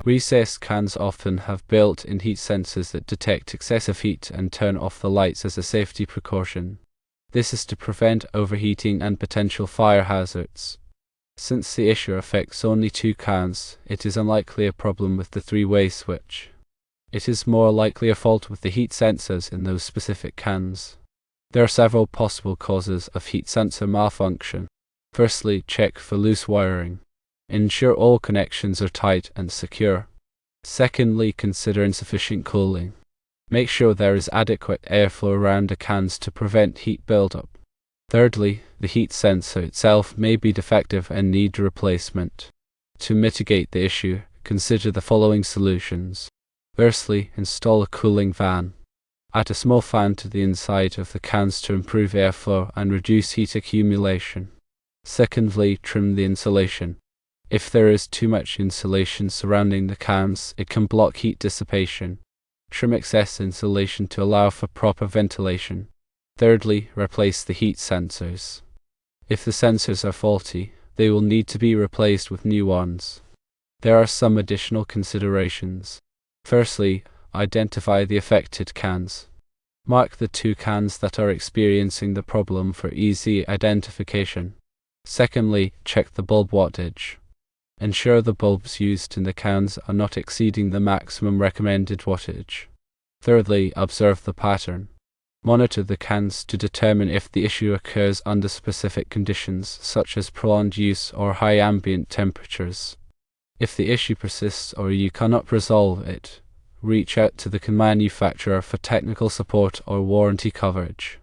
Recessed cans often have built-in heat sensors that detect excessive heat and turn off the lights as a safety precaution. This is to prevent overheating and potential fire hazards. Since the issue affects only 2 cans, it is unlikely a problem with the 3-way switch. It is more likely a fault with the heat sensors in those specific cans. There are several possible causes of heat sensor malfunction. Firstly, check for loose wiring. Ensure all connections are tight and secure. Secondly, consider insufficient cooling. Make sure there is adequate airflow around the cans to prevent heat buildup. Thirdly, the heat sensor itself may be defective and need replacement. To mitigate the issue, consider the following solutions. Firstly, install a cooling fan. Add a small fan to the inside of the cans to improve airflow and reduce heat accumulation. Secondly, trim the insulation. If there is too much insulation surrounding the cans, it can block heat dissipation. Trim excess insulation to allow for proper ventilation. Thirdly, replace the heat sensors. If the sensors are faulty, they will need to be replaced with new ones. There are some additional considerations. Firstly, identify the affected cans. Mark the 2 cans that are experiencing the problem for easy identification. Secondly, check the bulb wattage. Ensure the bulbs used in the cans are not exceeding the maximum recommended wattage. Thirdly, observe the pattern. Monitor the cans to determine if the issue occurs under specific conditions, such as prolonged use or high ambient temperatures. If the issue persists or you cannot resolve it, reach out to the manufacturer for technical support or warranty coverage.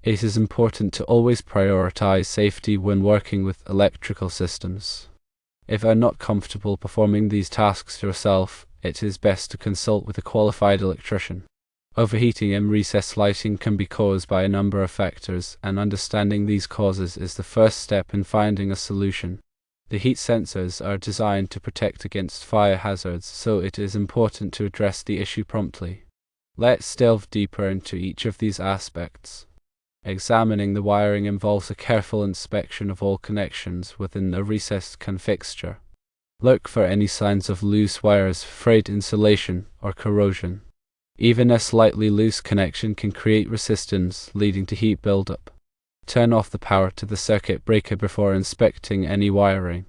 It is important to always prioritize safety when working with electrical systems. If you are not comfortable performing these tasks yourself, it is best to consult with a qualified electrician. Overheating and recessed lighting can be caused by a number of factors, and understanding these causes is the first step in finding a solution. The heat sensors are designed to protect against fire hazards, so it is important to address the issue promptly. Let's delve deeper into each of these aspects. Examining the wiring involves a careful inspection of all connections within a recessed can fixture. Look for any signs of loose wires, frayed insulation, or corrosion. Even a slightly loose connection can create resistance, leading to heat buildup. Turn off the power to the circuit breaker before inspecting any wiring.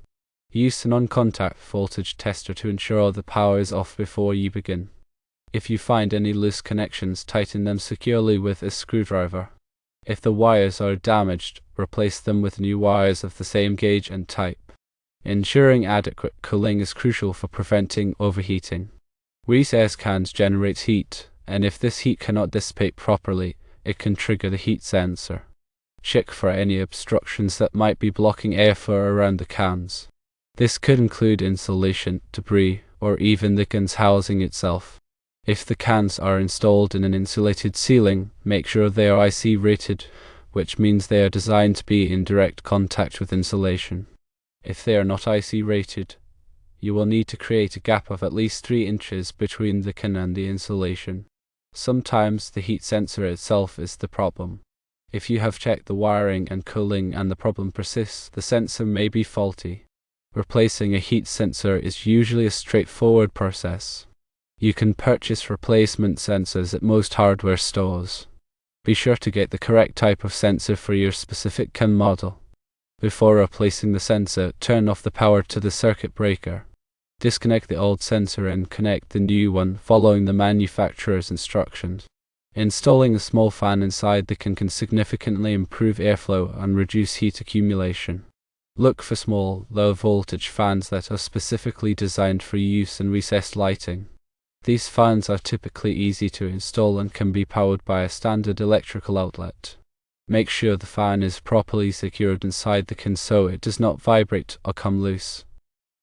Use a non-contact voltage tester to ensure the power is off before you begin. If you find any loose connections, tighten them securely with a screwdriver. If the wires are damaged, replace them with new wires of the same gauge and type. Ensuring adequate cooling is crucial for preventing overheating. Recessed cans generate heat, and if this heat cannot dissipate properly, it can trigger the heat sensor. Check for any obstructions that might be blocking airflow around the cans. This could include insulation, debris, or even the can's housing itself. If the cans are installed in an insulated ceiling, make sure they are IC rated, which means they are designed to be in direct contact with insulation. If they are not IC rated, you will need to create a gap of at least 3 inches between the can and the insulation. Sometimes the heat sensor itself is the problem. If you have checked the wiring and cooling and the problem persists, the sensor may be faulty. Replacing a heat sensor is usually a straightforward process. You can purchase replacement sensors at most hardware stores. Be sure to get the correct type of sensor for your specific can model. Before replacing the sensor, turn off the power to the circuit breaker. Disconnect the old sensor and connect the new one following the manufacturer's instructions. Installing a small fan inside the can significantly improve airflow and reduce heat accumulation. Look for small, low-voltage fans that are specifically designed for use in recessed lighting. These fans are typically easy to install and can be powered by a standard electrical outlet. Make sure the fan is properly secured inside the can so it does not vibrate or come loose.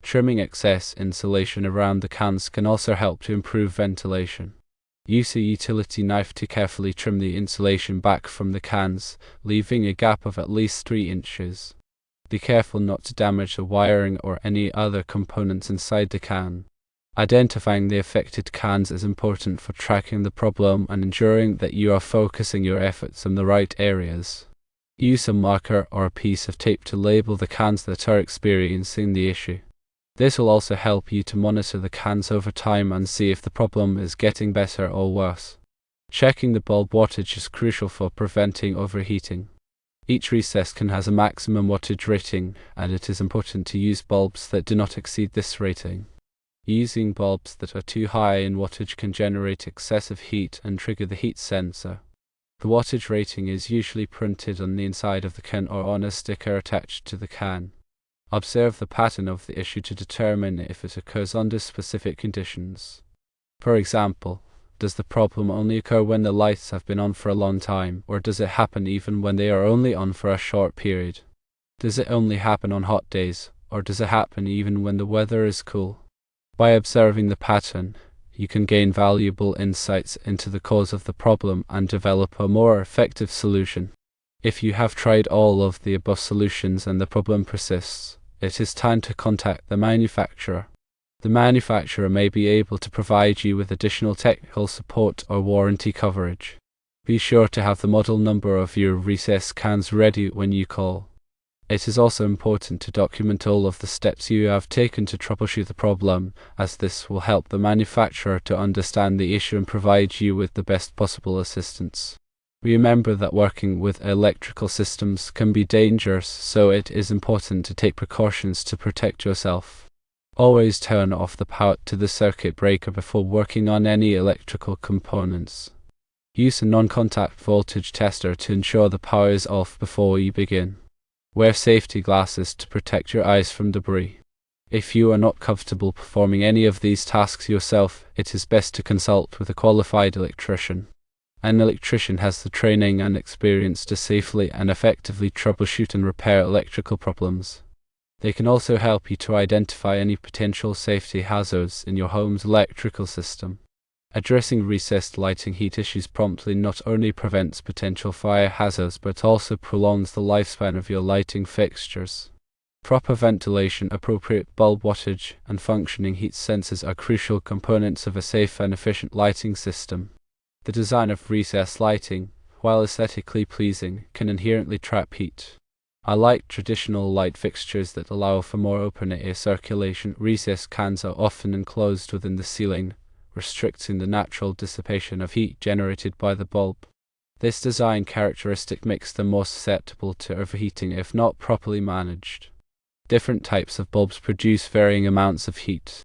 Trimming excess insulation around the cans can also help to improve ventilation. Use a utility knife to carefully trim the insulation back from the cans, leaving a gap of at least 3 inches. Be careful not to damage the wiring or any other components inside the can. Identifying the affected cans is important for tracking the problem and ensuring that you are focusing your efforts in the right areas. Use a marker or a piece of tape to label the cans that are experiencing the issue. This will also help you to monitor the cans over time and see if the problem is getting better or worse. Checking the bulb wattage is crucial for preventing overheating. Each recessed can has a maximum wattage rating, and it is important to use bulbs that do not exceed this rating. Using bulbs that are too high in wattage can generate excessive heat and trigger the heat sensor. The wattage rating is usually printed on the inside of the can or on a sticker attached to the can. Observe the pattern of the issue to determine if it occurs under specific conditions. For example, does the problem only occur when the lights have been on for a long time, or does it happen even when they are only on for a short period? Does it only happen on hot days, or does it happen even when the weather is cool? By observing the pattern, you can gain valuable insights into the cause of the problem and develop a more effective solution. If you have tried all of the above solutions and the problem persists, it is time to contact the manufacturer. The manufacturer may be able to provide you with additional technical support or warranty coverage. Be sure to have the model number of your recessed cans ready when you call. It is also important to document all of the steps you have taken to troubleshoot the problem, as this will help the manufacturer to understand the issue and provide you with the best possible assistance. Remember that working with electrical systems can be dangerous, so it is important to take precautions to protect yourself. Always turn off the power to the circuit breaker before working on any electrical components. Use a non-contact voltage tester to ensure the power is off before you begin. Wear safety glasses to protect your eyes from debris. If you are not comfortable performing any of these tasks yourself, it is best to consult with a qualified electrician. An electrician has the training and experience to safely and effectively troubleshoot and repair electrical problems. They can also help you to identify any potential safety hazards in your home's electrical system. Addressing recessed lighting heat issues promptly not only prevents potential fire hazards but also prolongs the lifespan of your lighting fixtures. Proper ventilation, appropriate bulb wattage, and functioning heat sensors are crucial components of a safe and efficient lighting system. The design of recessed lighting, while aesthetically pleasing, can inherently trap heat. Unlike traditional light fixtures that allow for more open air circulation, recessed cans are often enclosed within the ceiling, restricting the natural dissipation of heat generated by the bulb. This design characteristic makes them more susceptible to overheating if not properly managed. Different types of bulbs produce varying amounts of heat.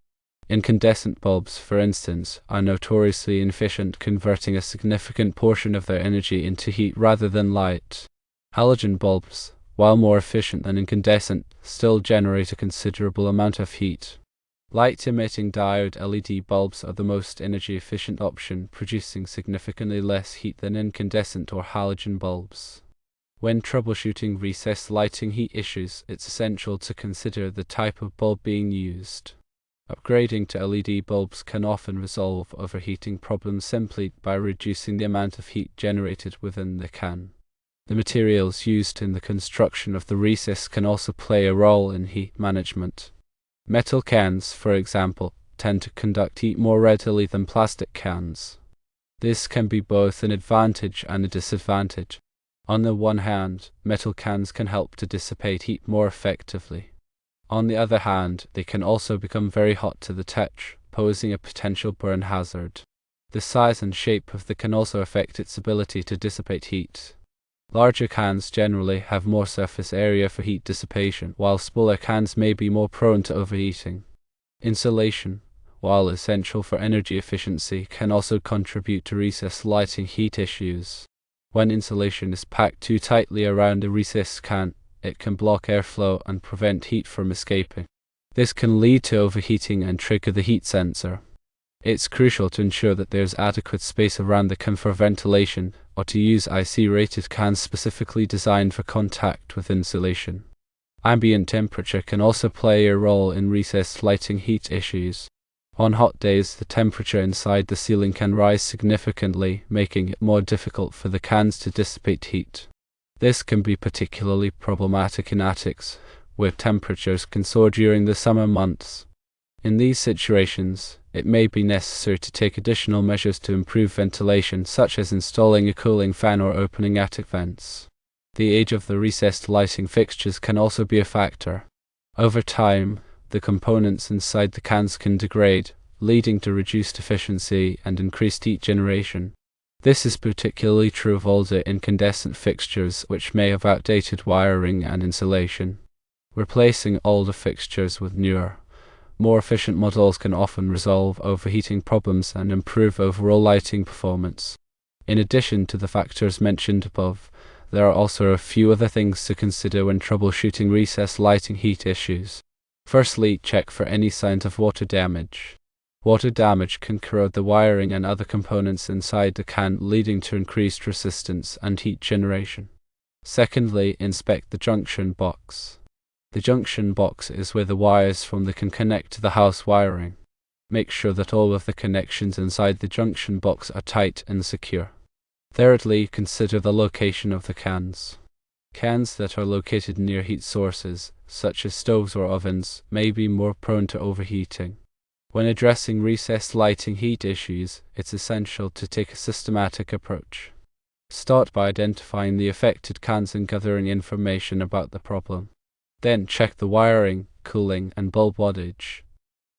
Incandescent bulbs, for instance, are notoriously inefficient, converting a significant portion of their energy into heat rather than light. Halogen bulbs, while more efficient than incandescent, still generate a considerable amount of heat. Light-emitting diode LED bulbs are the most energy-efficient option, producing significantly less heat than incandescent or halogen bulbs. When troubleshooting recessed lighting heat issues, it's essential to consider the type of bulb being used. Upgrading to LED bulbs can often resolve overheating problems simply by reducing the amount of heat generated within the can. The materials used in the construction of the recess can also play a role in heat management. Metal cans, for example, tend to conduct heat more readily than plastic cans. This can be both an advantage and a disadvantage. On the one hand, metal cans can help to dissipate heat more effectively. On the other hand, they can also become very hot to the touch, posing a potential burn hazard. The size and shape of the can also affect its ability to dissipate heat. Larger cans generally have more surface area for heat dissipation, while smaller cans may be more prone to overheating. Insulation, while essential for energy efficiency, can also contribute to recessed lighting heat issues. When insulation is packed too tightly around a recessed can, it can block airflow and prevent heat from escaping. This can lead to overheating and trigger the heat sensor. It's crucial to ensure that there's adequate space around the can for ventilation, or to use IC-rated cans specifically designed for contact with insulation. Ambient temperature can also play a role in recessed lighting heat issues. On hot days, the temperature inside the ceiling can rise significantly, making it more difficult for the cans to dissipate heat. This can be particularly problematic in attics, where temperatures can soar during the summer months. In these situations, it may be necessary to take additional measures to improve ventilation, such as installing a cooling fan or opening attic vents. The age of the recessed lighting fixtures can also be a factor. Over time, the components inside the cans can degrade, leading to reduced efficiency and increased heat generation. This is particularly true of older incandescent fixtures which may have outdated wiring and insulation. Replacing older fixtures with newer, more efficient models can often resolve overheating problems and improve overall lighting performance. In addition to the factors mentioned above, there are also a few other things to consider when troubleshooting recessed lighting heat issues. Firstly, check for any signs of water damage. Water damage can corrode the wiring and other components inside the can, leading to increased resistance and heat generation. Secondly, inspect the junction box. The junction box is where the wires from the can connect to the house wiring. Make sure that all of the connections inside the junction box are tight and secure. Thirdly, consider the location of the cans. Cans that are located near heat sources, such as stoves or ovens, may be more prone to overheating. When addressing recessed lighting heat issues, it's essential to take a systematic approach. Start by identifying the affected cans and gathering information about the problem. Then check the wiring, cooling, and bulb wattage.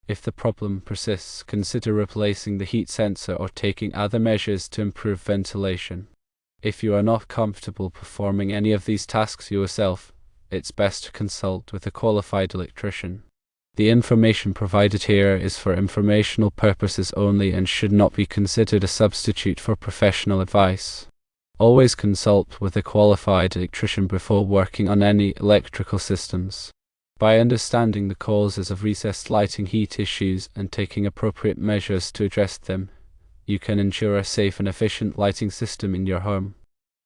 If the problem persists, consider replacing the heat sensor or taking other measures to improve ventilation. If you are not comfortable performing any of these tasks yourself, it's best to consult with a qualified electrician. The information provided here is for informational purposes only and should not be considered a substitute for professional advice. Always consult with a qualified electrician before working on any electrical systems. By understanding the causes of recessed lighting heat issues and taking appropriate measures to address them, you can ensure a safe and efficient lighting system in your home.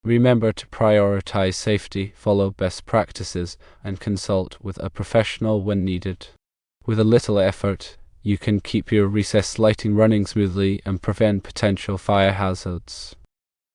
Remember to prioritize safety, follow best practices, and consult with a professional when needed. With a little effort, you can keep your recessed lighting running smoothly and prevent potential fire hazards.